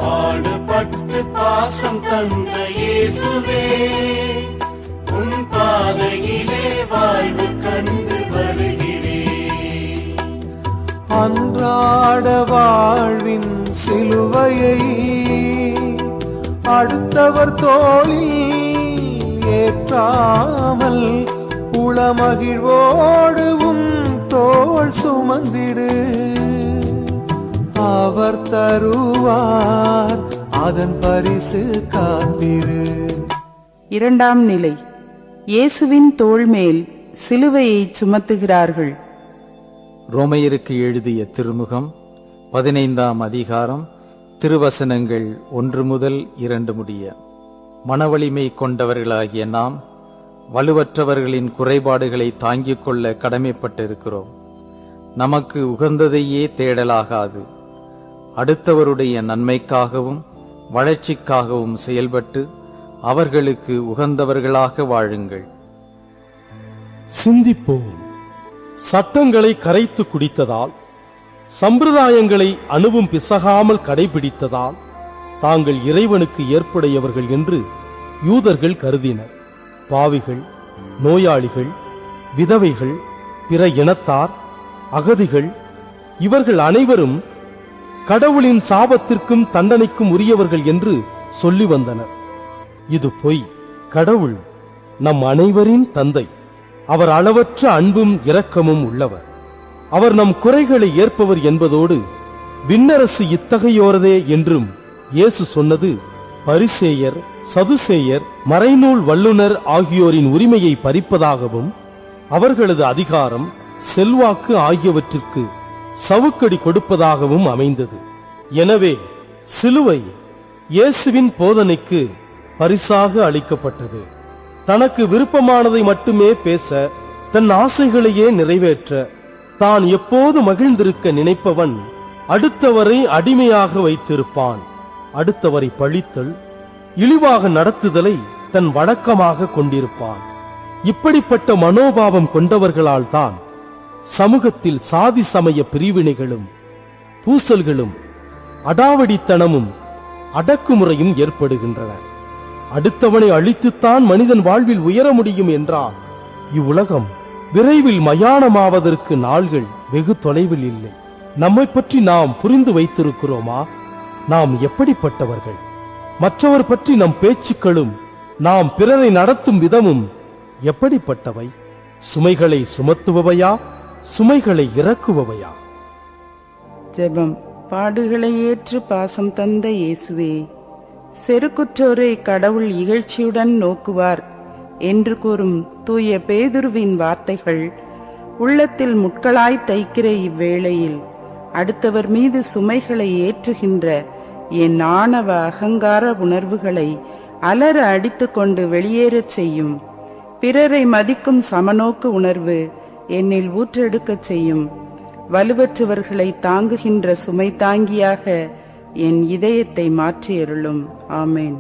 பாடுபட்டு பாசம் தந்த இயேசுவே, உன் பாதையிலே வாழ்வு கண்டு வருகிறேன். அன்றாட வாழ்வின் சிலுவையை அடுத்தவர் தோளில் ஏற்றாமல் உளமகிழ்வோடுவும் தோள் சுமந்திடு. அவர் தருவார் அதன் பரிசு காத்திரு. இரண்டாம் நிலை. இயேசுவின் தோள் மேல் சிலுவையை சுமத்துகிறார்கள். ரோமையருக்கு எழுதிய திருமுகம் 15ஆம் அதிகாரம், திருவசனங்கள் 1 முதல் 2 முடிய. மனவலிமை கொண்டவர்களாகிய நாம் வலுவற்றவர்களின் குறைபாடுகளை தாங்கிக் கொள்ள கடமைப்பட்டிருக்கிறோம். நமக்கு உகந்ததையே தேடலாகாது, அடுத்தவருடைய நன்மைக்காகவும் வளர்ச்சிக்காகவும் செயல்பட்டு அவர்களுக்கு உகந்தவர்களாக வாழுங்கள். சிந்திப்போம். சட்டங்களை கரைத்து குடித்ததால், சம்பிரதாயங்களை அணுவும் பிசகாமல் கடைபிடித்ததால் தாங்கள் இறைவனுக்கு ஏற்புடையவர்கள் என்று யூதர்கள் கருதினர். பாவிகள், நோயாளிகள், விதவைகள், பிற இனத்தார், அகதிகள், இவர்கள் அனைவரும் கடவுளின் சாபத்திற்கும் தண்டனைக்கும் உரியவர்கள் என்று சொல்லி வந்தனர். இது பொய். கடவுள் நம் அனைவரின் தந்தை. அவர் அளவற்ற அன்பும் இரக்கமும் உள்ளவர். அவர் நம் குறைகளை ஏற்பவர் என்பதோடு விண்ணரசு இத்தகையோரதே என்றும் இயேசு சொன்னது பரிசேயர், சதுசேயர், மறைநூல் வல்லுனர் ஆகியோரின் உரிமையை பறிப்பதாகவும் அவர்களது அதிகாரம், செல்வாக்கு ஆகியவற்றிற்கு சவுக்கடி கொடுப்பதாகவும் அமைந்தது. எனவே சிலுவை இயேசுவின் போதனைக்கு பரிசாக அளிக்கப்பட்டது. தனக்கு விருப்பமானதை மட்டுமே பேச, தன் ஆசைகளையே நிறைவேற்ற, தான் எப்போது மகிழ்ந்திருக்க நினைப்பவன் அடுத்தவரை அடிமையாக வைத்திருப்பான். அடுத்தவரை பழித்தல், இழிவாக நடத்துதலை தன் வழக்கமாக கொண்டிருப்பான். இப்படிப்பட்ட மனோபாவம் கொண்டவர்களால் தான் சமூகத்தில் சாதி சமய பிரிவினைகளும் பூசல்களும் அடாவடித்தனமும் அடக்குமுறையும் ஏற்படுகின்றன. அடுத்தவனை அழித்துத்தான் மனிதன் வாழ்வில் உயர முடியும் என்றால் இவ்வுலகம் விரைவில் மயானமாவதற்கு நாள்கள் வெகு தொலைவில் இல்லை. நம்மை பற்றி நாம் புரிந்து வைத்திருக்கிறோமா? நாம் எப்படிப்பட்டவர்கள்? மற்றவர் பற்றி நம் பேச்சுக்களும் நாம் பிறரை நடத்தும் விதமும் எப்படிப்பட்டவை? சுமைகளை சுமத்துபவையா, சுமைகளை இறக்குபவையா? ஜெபம். பாடுகளை ஏற்று பாசம் தந்த இயேசுவே, செருக்குற்றோரை கடவுள் இகழ்ச்சியுடன் நோக்குவார் என்று கூறும் தூய பேதுருவின் வார்த்தைகள் உள்ளத்தில் முட்களாய் தைக்கிற இவ்வேளையில் அடுத்தவர் மீது சுமைகளை ஏற்றுகின்ற என் ஆணவ அகங்கார உணர்வுகளை அலற அடித்துக்கொண்டு வெளியேறச் செய்யும். பிறரை மதிக்கும் சமநோக்கு உணர்வு என்னில் ஊற்றெடுக்கச் செய்யும். வலுவற்றவர்களை தாங்குகின்ற சுமை தாங்கியாக என் இதயத்தை மாற்றியருளும். ஆமேன்.